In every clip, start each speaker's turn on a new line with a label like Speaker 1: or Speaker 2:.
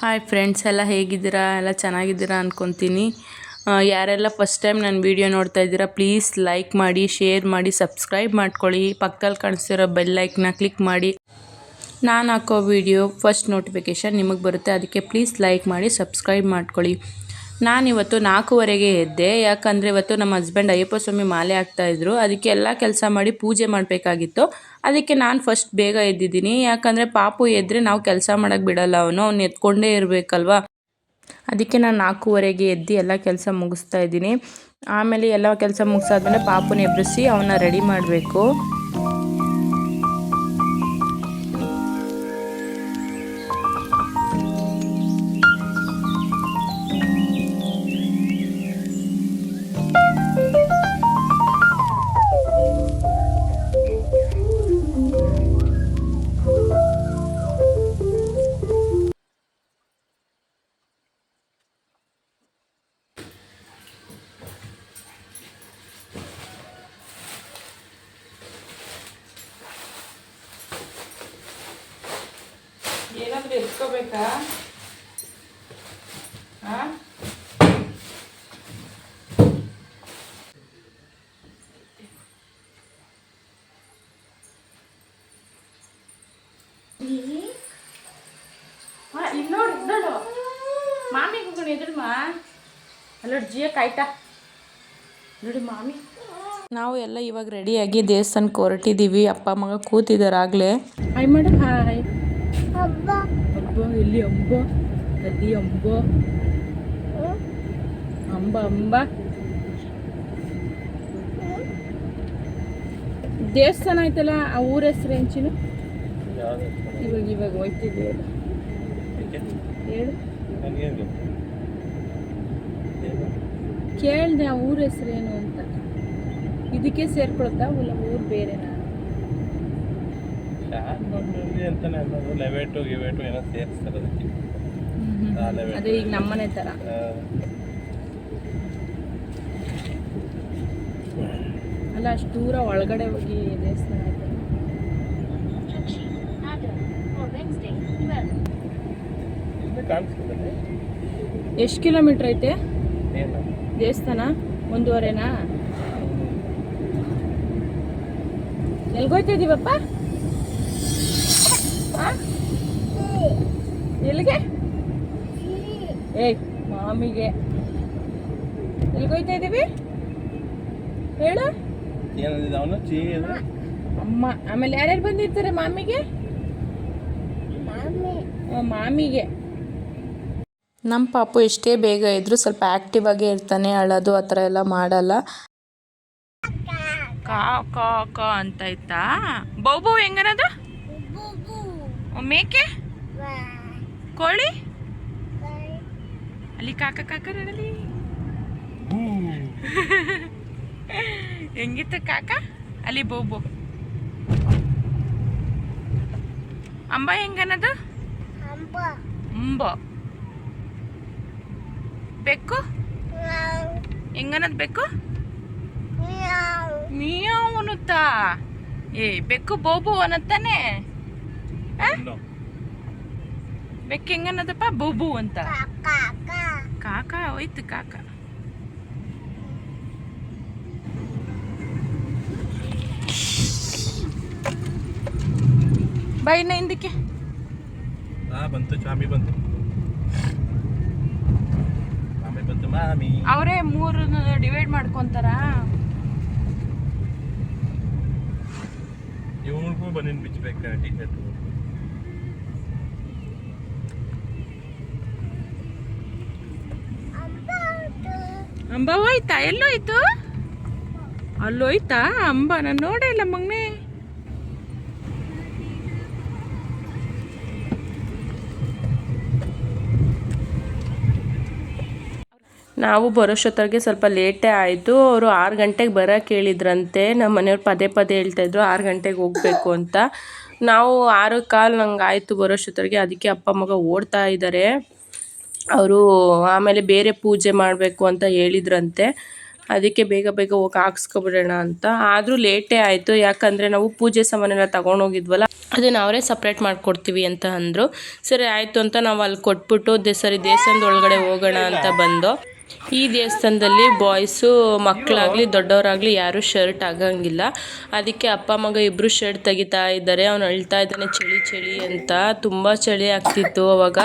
Speaker 1: Hi friends, ಎಲ್ಲ ಹೇಗಿದ್ದೀರಾ? ಎಲ್ಲ ಚೆನ್ನಾಗಿದ್ದೀರಾ ಅಂದ್ಕೊತೀನಿ. ಯಾರೆಲ್ಲ ಫಸ್ಟ್ ಟೈಮ್ ನನ್ನ ವೀಡಿಯೋ ನೋಡ್ತಾ ಇದ್ದೀರಾ, ಪ್ಲೀಸ್ ಲೈಕ್ ಮಾಡಿ, ಶೇರ್ ಮಾಡಿ, ಸಬ್ಸ್ಕ್ರೈಬ್ ಮಾಡ್ಕೊಳ್ಳಿ. ಪಕ್ಕದಲ್ಲಿ ಕಾಣಿಸ್ತಿರೋ ಬೆಲ್ ಐಕನ್ನ ಕ್ಲಿಕ್ ಮಾಡಿ. ನಾನು ಹಾಕೋ ವೀಡಿಯೋ ಫಸ್ಟ್ ನೋಟಿಫಿಕೇಷನ್ ನಿಮಗೆ ಬರುತ್ತೆ. ಅದಕ್ಕೆ ಪ್ಲೀಸ್ ಲೈಕ್ ಮಾಡಿ, ಸಬ್ಸ್ಕ್ರೈಬ್ ಮಾಡ್ಕೊಳ್ಳಿ. ನಾನಿವತ್ತು 4:15ಗೆ ಎದ್ದೆ. ಯಾಕಂದರೆ ಇವತ್ತು ನಮ್ಮ ಹಸ್ಬೆಂಡ್ ಅಯ್ಯಪ್ಪ ಸ್ವಾಮಿ ಮಾಲೆ ಹಾಕ್ತಾಯಿದ್ರು. ಅದಕ್ಕೆ ಎಲ್ಲ ಕೆಲಸ ಮಾಡಿ ಪೂಜೆ ಮಾಡಬೇಕಾಗಿತ್ತು. ಅದಕ್ಕೆ ನಾನು ಫಸ್ಟ್ ಬೇಗ ಎದ್ದಿದ್ದೀನಿ. ಯಾಕಂದರೆ ಪಾಪು ಎದ್ದರೆ ನಾವು ಕೆಲಸ ಮಾಡೋಕ್ಕೆ ಬಿಡಲ್ಲ, ಅವನು ಎತ್ಕೊಂಡೇ ಇರಬೇಕಲ್ವ. ಅದಕ್ಕೆ ನಾನು 4:15ಗೆ ಎದ್ದು ಎಲ್ಲ ಕೆಲಸ ಮುಗಿಸ್ತಾ ಇದ್ದೀನಿ. ಆಮೇಲೆ ಎಲ್ಲ ಕೆಲಸ ಮುಗಿಸಾದ್ಮೇಲೆ ಪಾಪುನ ಎಬ್ಬಿಸಿ ಅವನ್ನ ರೆಡಿ ಮಾಡಬೇಕು. ಏನಾದರೂ ಎತ್ಕೋಬೇಕಾ? ಇಲ್ಲೋಡು ಮಾಮಿ ಹೋಗೋಣ ಎದುರು ಅಲ್ಲೋಡು ಜಿಯ ಕಾಯ್ತಾ ನೋಡಿ ಮಾಮಿ. ನಾವು ಎಲ್ಲ ಇವಾಗ ರೆಡಿಯಾಗಿ ದೇವಸ್ಥಾನಕ್ಕೆ ಹೊರಟಿದ್ದೀವಿ. ಅಪ್ಪ ಮಗ ಕೂತಿದ್ದಾರೆ ಆಗಲೇ. Hi madam. ಹಾಯ್. ಹಬ್ಬ ಎಲ್ಲಿ? ಅಂಬ ಅಲ್ಲಿ ಅಂಬ ಅಂಬ ಅಂಬ ದೇವಸ್ಥಾನ ಆಯ್ತಲ್ಲ, ಆ ಊರ ಹೆಸರು ಹೆಂಚಿನ ಇವಾಗ ಹೋಯ್ತಿದ್ದೀವಿ. ಹೇಳು, ಕೇಳಿದೆ ಆ ಊರ ಹೆಸರು ಏನು ಅಂತ. ಇದಕ್ಕೆ ಸೇರ್ಕೊಳ್ತಾ ಇಲ್ಲ ಊರು ಬೇರೆನಾ? ಅದೇ ಈಗ ನಮ್ಮನೆ ತರ ಅಲ್ಲ, ಅಷ್ಟು ದೂರ ಒಳಗಡೆ ಹೋಗಿ ದೇವಸ್ಥಾನ ಆಯ್ತು. ಎಷ್ಟು ಕಿಲೋಮೀಟ್ರ್ ಐತೆ ದೇವಸ್ಥಾನ? 1.5ನಾ? ಎಲ್ಗೋಯ್ತಾ ಇದೀವಪ್ಪ? ಎಲ್ಲಿಗೆ? ಏಯ್ ಮಾಮಿಗೆ. ಎಲ್ಗೋಯ್ತಾ ಇದೀವಿ ಹೇಳು. ಅಮ್ಮ. ಆಮೇಲೆ ಯಾರ್ಯಾರು ಬಂದಿರ್ತಾರೆ ಮಾಮಿಗೆ? ಮಾಮಿಗೆ. ನಮ್ಮ ಪಾಪು ಎಷ್ಟೇ ಬೇಗ ಇದ್ರೂ ಸ್ವಲ್ಪ ಆ್ಯಕ್ಟಿವ್ ಆಗೇ ಇರ್ತಾನೆ. ಅಳೋದು ಆ ಥರ ಎಲ್ಲ ಮಾಡಲ್ಲ. ಕಾ ಕಾ ಕಾ ಅಂತ ಇತ್ತಾ? ಬೌಬು ಹೆಂಗನದು? ಮೇಕೆ? ಕೋಳಿ? ಅಲ್ಲಿ ಕಾಕ ಕಾಕ ನಡಲಿ. ಹೆಂಗಿತ್ತು ಕಾಕ? ಅಲ್ಲಿ ಬೋಬು. ಅಂಬ ಹೆಂಗನದು? ಅಂಬ. ಬೆಕ್ಕು ಹೆಂಗನದು? ಬೆಕ್ಕು ಮಿಯಾವ್ ಅನ್ನುತ್ತಾ? ಏ ಬೆಕ್ಕು ಬೋಬು ಅನ್ನತ್ತಾನೆ. ಬೆಕ್ಕು ಹೆಂಗನ್ನದಪ್ಪ? ಬೋಬು ಅಂತ. ಕಾಕ ಹೋಯ್ತು ಕಾಕ. ಬೈನ ಹಿಂದಕ್ಕೆ ಬಂತು. ಚಾಮಿ ಬಂತು. ಅವರೇ 3 ಡಿವೈಡ್ ಮಾಡ್ಕೊಂತಾರ. ಇವನಿಗೂ ಬನ್ನಿನ್ ಬಿಚ್ಚಬೇಕು ಟಿಕೆಟ್. ಅಂಬ ಹೋಯ್ತಾ? ಎಲ್ಲೋಯ್ತು? ಅಲ್ಲೋಯ್ತಾ ಅಂಬ? ನಾನು ನೋಡೇ ಇಲ್ಲ ಮಗನೇ. ನಾವು ಬರೋಷ್ಟೊತ್ತಿಗೆ ಸ್ವಲ್ಪ ಲೇಟೇ ಆಯಿತು. ಅವರು 6 ಗಂಟೆಗೆ ಬರೋಕ್ಕೆ ಹೇಳಿದ್ರಂತೆ. ನಮ್ಮ ಮನೆಯವ್ರು ಪದೇ ಪದೇ ಹೇಳ್ತಾಯಿದ್ರು 6 ಗಂಟೆಗೆ ಹೋಗಬೇಕು ಅಂತ. ನಾವು 6:15 ನಂಗೆ ಆಯಿತು ಬರೋಷ್ಟೊತ್ತಿಗೆ. ಅದಕ್ಕೆ ಅಪ್ಪ ಮಗ ಓಡ್ತಾ ಇದ್ದಾರೆ ಅವರು. ಆಮೇಲೆ ಬೇರೆ ಪೂಜೆ ಮಾಡಬೇಕು ಅಂತ ಹೇಳಿದ್ರಂತೆ. ಅದಕ್ಕೆ ಬೇಗ ಬೇಗ ಹೋಗಿ ಹಾಕ್ಸ್ಕೊಬಿಡೋಣ ಅಂತ. ಆದರೂ ಲೇಟೇ ಆಯಿತು, ಯಾಕಂದರೆ ನಾವು ಪೂಜೆ ಸಾಮಾನೆಲ್ಲ ತೊಗೊಂಡೋಗಿದ್ವಲ್ಲ, ಅದನ್ನು ಅವರೇ ಸಪ್ರೇಟ್ ಮಾಡಿಕೊಡ್ತೀವಿ ಅಂತ ಅಂದರು. ಸರಿ ಆಯಿತು ಅಂತ ನಾವು ಅಲ್ಲಿ ಕೊಟ್ಬಿಟ್ಟು ಸರಿ ದೇವಸ್ಥಾನದ ಒಳಗಡೆ ಹೋಗೋಣ ಅಂತ ಬಂದು. ಈ ದೇವಸ್ಥಾನದಲ್ಲಿ ಬಾಯ್ಸು ಮಕ್ಕಳಾಗಲಿ ದೊಡ್ಡವರಾಗಲಿ ಯಾರೂ ಶರ್ಟ್ ಆಗಂಗಿಲ್ಲ. ಅದಕ್ಕೆ ಅಪ್ಪ ಮಗ ಇಬ್ಬರು ಶರ್ಟ್ ತೆಗಿತಾ ಇದ್ದಾರೆ. ಅವನು ಅಳ್ತಾ ಇದ್ದಾನೆ ಚಳಿ ಚಳಿ ಅಂತ. ತುಂಬ ಚಳಿ ಆಗ್ತಿತ್ತು ಅವಾಗ,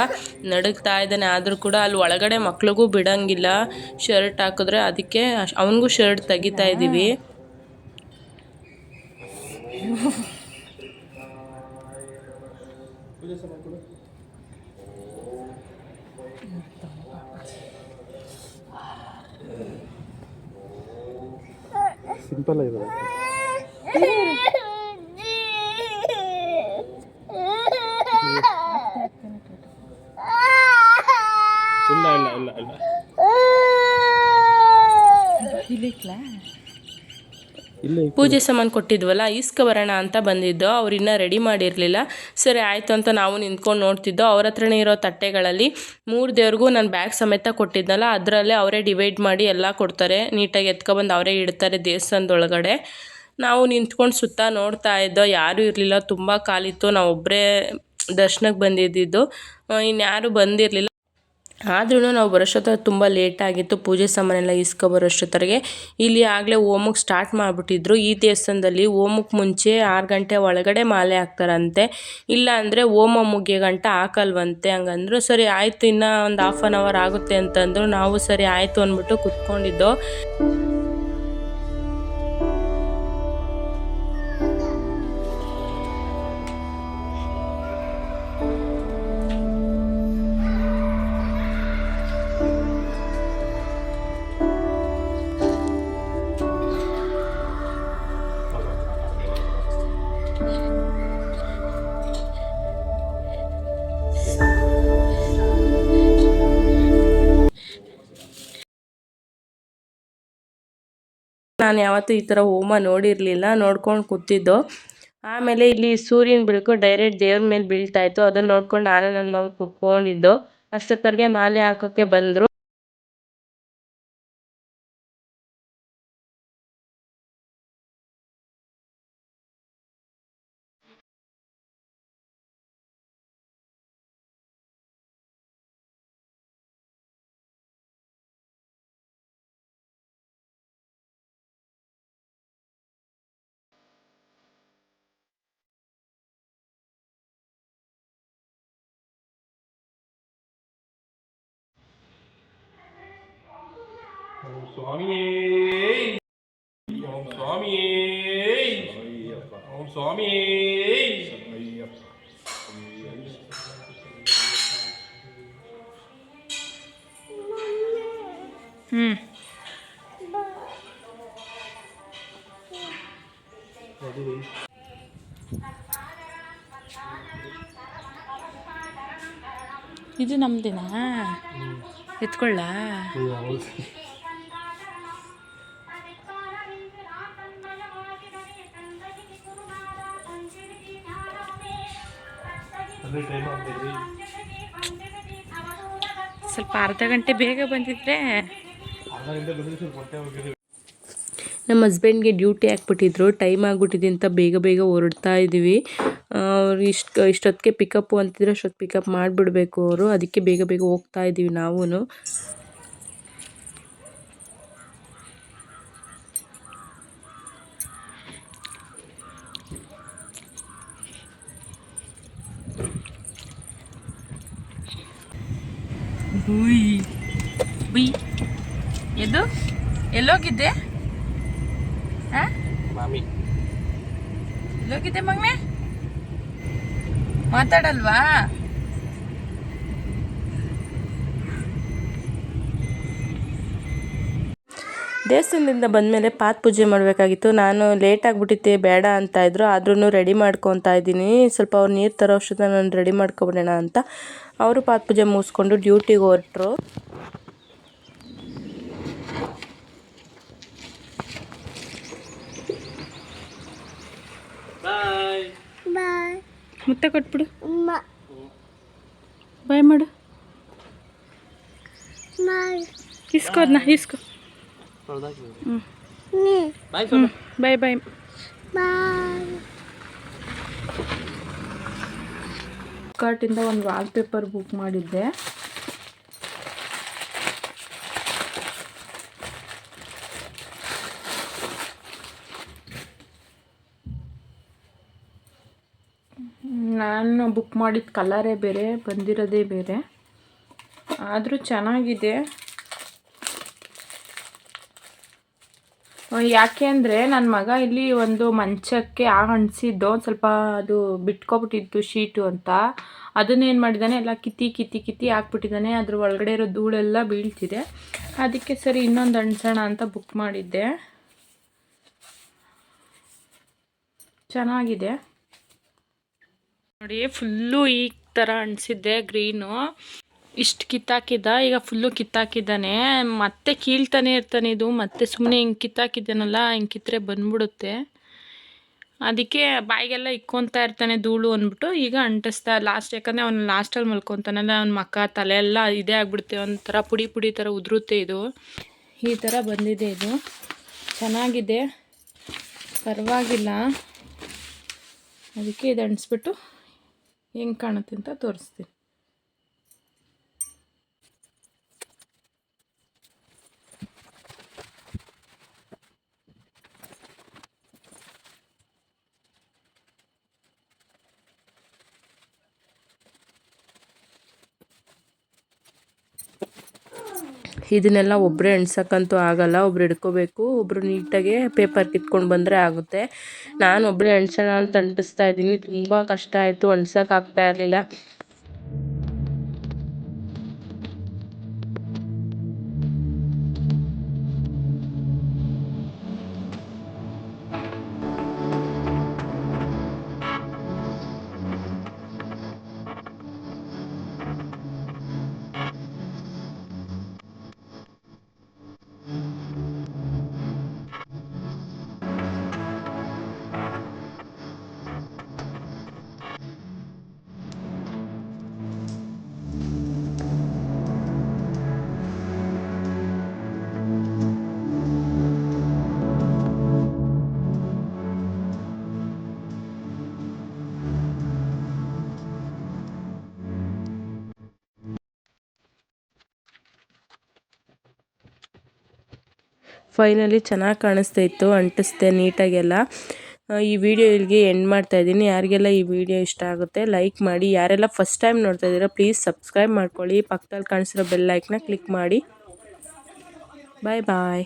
Speaker 1: ನಡುಗ್ತಾ ಇದ್ದಾನೆ. ಆದರೂ ಕೂಡ ಅಲ್ಲಿ ಒಳಗಡೆ ಮಕ್ಳಿಗೂ ಬಿಡೋಂಗಿಲ್ಲ ಶರ್ಟ್ ಹಾಕಿದ್ರೆ, ಅದಕ್ಕೆ ಅವನಿಗೂ ಶರ್ಟ್ ತೆಗಿತಾ ಇದ್ದೀವಿ.
Speaker 2: ಸಿಂಪಲ್ ಆಗಿದೆ. ಇಲ್ಲ ಇಲ್ಲ ಇಲ್ಲ ಇಲ್ಲ
Speaker 1: ಪೂಜೆ ಸಾಮಾನು ಕೊಟ್ಟಿದ್ವಲ್ಲ ಬರೋಣ ಅಂತ ಬಂದಿದ್ದೋ. ಅವ್ರು ಇನ್ನೂ ರೆಡಿ ಮಾಡಿರಲಿಲ್ಲ. ಸರಿ ಆಯಿತು ಅಂತ ನಾವು ನಿಂತ್ಕೊಂಡು ನೋಡ್ತಿದ್ದೋ. ಅವ್ರ ಹತ್ರನೇ ಇರೋ ತಟ್ಟೆಗಳಲ್ಲಿ 3 ದೇವ್ರಿಗೂ ನಾನು ಬ್ಯಾಗ್ ಸಮೇತ ಕೊಟ್ಟಿದ್ನಲ್ಲ, ಅದರಲ್ಲೇ ಅವರೇ ಡಿವೈಡ್ ಮಾಡಿ ಎಲ್ಲ ಕೊಡ್ತಾರೆ. ನೀಟಾಗಿ ಎತ್ಕೊಬಂದು ಅವರೇ ಇಡ್ತಾರೆ ದೇವಸ್ಥಾನದೊಳಗಡೆ. ನಾವು ನಿಂತ್ಕೊಂಡು ಸುತ್ತ ನೋಡ್ತಾ ಇದ್ದೋ, ಯಾರೂ ಇರಲಿಲ್ಲ, ತುಂಬ ಕಾಲಿತ್ತು. ನಾವೊಬ್ಬರೇ ದರ್ಶನಕ್ಕೆ ಬಂದಿದ್ದು, ಇನ್ಯಾರೂ ಬಂದಿರಲಿಲ್ಲ. ಆದ್ರೂ ನಾವು ಬರೋಷ್ಟೊತ್ತಿಗೆ ತುಂಬ ಲೇಟಾಗಿತ್ತು. ಪೂಜೆ ಸಾಮಾನೆಲ್ಲ ಬರೋಷ್ಟೊತ್ತಿಗೆ ಇಲ್ಲಿ ಆಗಲೇ ಹೋಮಕ್ಕೆ ಸ್ಟಾರ್ಟ್ ಮಾಡಿಬಿಟ್ಟಿದ್ರು. ಈ ದೇವಸ್ಥಾನದಲ್ಲಿ ಹೋಮಕ್ಕೆ ಮುಂಚೆ 6 ಗಂಟೆ ಒಳಗಡೆ ಮಾಲೆ ಹಾಕ್ತಾರಂತೆ, ಇಲ್ಲ ಅಂದರೆ ಹೋಮ ಮುಗಿಯೋ ಗಂಟೆ ಹಾಕಲ್ವಂತೆ. ಹಂಗಂದ್ರು. ಸರಿ ಆಯಿತು, ಇನ್ನೂ ಒಂದು ½ ಅನ್ ಅವರ್ ಆಗುತ್ತೆ ಅಂತಂದರು. ನಾವು ಸರಿ ಆಯಿತು ಅಂದ್ಬಿಟ್ಟು ಕುತ್ಕೊಂಡಿದ್ದೋ. ನಾನು ಯಾವತ್ತೂ ಈ ಥರ ಹೋಮ ನೋಡಿರಲಿಲ್ಲ, ನೋಡ್ಕೊಂಡು ಕೂತಿದ್ದೋ. ಆಮೇಲೆ ಇಲ್ಲಿ ಸೂರ್ಯನ ಬೆಳಕು ಡೈರೆಕ್ಟ್ ದೇವ್ರ ಮೇಲೆ ಬೀಳ್ತಾ ಇತ್ತು. ಅದನ್ನು ನೋಡ್ಕೊಂಡು ನಾನು ನನ್ನ ಮಗ ಕುತ್ಕೊಂಡಿದ್ದೋ. ಅಷ್ಟೊತ್ತರಿಗೆ ಮಾಲೆ ಹಾಕೋಕ್ಕೆ ಬಂದರು.
Speaker 2: ಓಂ ಸ್ವಾಮಿಯೇ, ಓಂ ಸ್ವಾಮಿಯೇ, ಓಂ ಸ್ವಾಮಿಯೇ.
Speaker 1: ಇದು ನಮ್ದೇನಾ? ಎತ್ಕೊಳ್ಳ? ಸ್ವಲ್ಪ ಅರ್ಧ ಗಂಟೆ ಬೇಗ ಬಂದಿದ್ರೆ. ನಮ್ಮ ಹಸ್ಬೆಂಡ್ಗೆ ಡ್ಯೂಟಿ ಹಾಕ್ಬಿಟ್ಟಿದ್ರು, ಟೈಮ್ ಆಗಿಬಿಟ್ಟಿದೆ ಅಂತ ಬೇಗ ಬೇಗ ಹೊರಡ್ತಾ ಇದ್ದೀವಿ. ಅವ್ರು ಇಷ್ಟೊತ್ತಿಗೆ ಪಿಕಪ್ಪು ಅಂತಿದ್ರೆ ಅಷ್ಟೊತ್ತು ಪಿಕಪ್ ಮಾಡಿಬಿಡ್ಬೇಕು ಅವರು. ಅದಕ್ಕೆ ಬೇಗ ಬೇಗ ಹೋಗ್ತಾ ಇದ್ದೀವಿ ನಾವು. ಎದು ಎಲ್ಲೋಗಿದ್ದೆ? ಎಲ್ಲೋಗಿದ್ದೆ ಮಗನೇ? ಮಾತಾಡಲ್ವಾ? ದೇವಸ್ಥಾನದಿಂದ ಬಂದಮೇಲೆ ಪಾತ್ ಪೂಜೆ ಮಾಡಬೇಕಾಗಿತ್ತು. ನಾನು ಲೇಟ್ ಆಗಿಬಿಟ್ಟಿದ್ದೆ, ಬೇಡ ಅಂತ ಇದ್ರು. ಆದ್ರೂ ರೆಡಿ ಮಾಡ್ಕೊತಾ ಇದ್ದೀನಿ. ಸ್ವಲ್ಪ ಅವ್ರು ನೀರು ತರೋ ಅಷ್ಟೊತ್ತಿಗೆ ನಾನು ರೆಡಿ ಮಾಡ್ಕೊಬಿಡೋಣ ಅಂತ. ಅವರು ಪಾತ್ ಪೂಜೆ ಮುಗಿಸ್ಕೊಂಡು ಡ್ಯೂಟಿಗೆ ಹೊರಟರು. ಮುತ್ತ ಕೊಟ್ಬಿಡು, ಬಾಯ್ ಮಾಡು, ಇಸ್ಕೋ ಅದನ್ನ ಇಸ್ಕೋ. ಬಾಯ್ ಬಾಯ್. ಫ್ಲಿಪ್ಕಾರ್ಟಿಂದ ಒಂದು ವಾಲ್ಪೇಪರ್ ಬುಕ್ ಮಾಡಿದ್ದೆ. ನಾನು ಬುಕ್ ಮಾಡಿದ ಕಲರೇ ಬೇರೆ, ಬಂದಿರೋದೇ ಬೇರೆ, ಆದರೂ ಚೆನ್ನಾಗಿದೆ. ಯಾಕೆ ಅಂದರೆ ನನ್ನ ಮಗ ಇಲ್ಲಿ ಒಂದು ಮಂಚಕ್ಕೆ ಅಂಟಿಸಿದ್ದು ಸ್ವಲ್ಪ ಅದು ಬಿಟ್ಕೊಬಿಟ್ಟಿತ್ತು ಶೀಟು ಅಂತ. ಅದನ್ನೇನು ಮಾಡಿದ್ದಾನೆ, ಎಲ್ಲ ಕಿತ್ತಿ ಹಾಕ್ಬಿಟ್ಟಿದ್ದಾನೆ. ಅದ್ರ ಒಳಗಡೆ ಇರೋ ಧೂಳೆಲ್ಲ ಬೀಳ್ತಿದೆ. ಅದಕ್ಕೆ ಸರಿ ಇನ್ನೊಂದು ಅಂಟಿಸೋಣ ಅಂತ ಬುಕ್ ಮಾಡಿದ್ದೆ. ಚೆನ್ನಾಗಿದೆ ನೋಡಿ. ಫುಲ್ಲು ಈ ಥರ ಅಂಟಿಸಿದ್ದೆ ಗ್ರೀನು, ಇಷ್ಟು ಕಿತ್ತಾಕಿದ್ದ, ಈಗ ಫುಲ್ಲು ಕಿತ್ತಾಕಿದ್ದಾನೆ. ಮತ್ತೆ ಕೀಳ್ತಾನೆ ಇರ್ತಾನೆ ಇದು. ಮತ್ತೆ ಸುಮ್ಮನೆ ಹಿಂಗೆ ಕಿತ್ತಾಕಿದ್ದಾನಲ್ಲ, ಹಿಂಗೆ ಕಿತ್ತರೆ ಬಂದ್ಬಿಡುತ್ತೆ. ಅದಕ್ಕೆ ಬಾಯಿಗೆಲ್ಲ ಇಕ್ಕೊತಾ ಇರ್ತಾನೆ ಧೂಳು ಅಂದ್ಬಿಟ್ಟು ಈಗ ಅಂಟಿಸ್ತಾ ಲಾಸ್ಟ್. ಯಾಕಂದರೆ ಅವ್ನು ಲಾಸ್ಟಲ್ಲಿ ಮಲ್ಕೊತಾನಲ್ಲ, ಅವ್ನ ಮಕ್ಕ ತಲೆ ಎಲ್ಲ ಇದೇ ಆಗ್ಬಿಡುತ್ತೆ, ಒಂಥರ ಪುಡಿ ಥರ ಉದುರುತ್ತೆ. ಇದು ಈ ಥರ ಬಂದಿದೆ. ಇದು ಚೆನ್ನಾಗಿದೆ, ಪರವಾಗಿಲ್ಲ. ಅದಕ್ಕೆ ಇದು ಅಂಟಿಸ್ಬಿಟ್ಟು ಹೆಂಗೆ ಕಾಣುತ್ತೆ ಅಂತ ತೋರಿಸ್ತೀನಿ. ಇದನ್ನೆಲ್ಲ ಒಬ್ಬರೇ ಎಣ್ಸೋಕ್ಕಂತೂ ಆಗಲ್ಲ, ಒಬ್ರು ಹಿಡ್ಕೋಬೇಕು. ಒಬ್ಬರು ನೀಟಾಗಿ ಪೇಪರ್ ಕಿತ್ಕೊಂಡು ಬಂದರೆ ಆಗುತ್ತೆ. ನಾನು ಒಬ್ಬರೇ ಎಣ್ಸೋಣ ಅಂತ ಅಂಟಿಸ್ತಾ ಇದ್ದೀನಿ. ತುಂಬ ಕಷ್ಟ ಆಯಿತು, ಎಣ್ಸೋಕ್ಕಾಗ್ತಾ ಇರಲಿಲ್ಲ. ಫೈನಲಿ ಚೆನ್ನಾಗಿ ಕಾಣಿಸ್ತಾ ಇತ್ತು, ಅಂಟಿಸ್ದೆ ನೀಟಾಗೆಲ್ಲ. ಈ ವಿಡಿಯೋ ಇಲ್ಲಿಗೆ ಎಂಡ್ ಮಾಡ್ತಾ ಇದ್ದೀನಿ. ಯಾರಿಗೆಲ್ಲ ಈ ವಿಡಿಯೋ ಇಷ್ಟ ಆಗುತ್ತೆ ಲೈಕ್ ಮಾಡಿ. ಯಾರೆಲ್ಲ ಫಸ್ಟ್ ಟೈಮ್ ನೋಡ್ತಾ ಇದ್ದೀರಾ ಪ್ಲೀಸ್ ಸಬ್ಸ್ಕ್ರೈಬ್ ಮಾಡ್ಕೊಳ್ಳಿ. ಪಕ್ಕದಲ್ಲಿ ಕಾಣಿಸಿರೋ ಬೆಲ್ ಐಕನ್ನ ಕ್ಲಿಕ್ ಮಾಡಿ. ಬಾಯ್ ಬಾಯ್.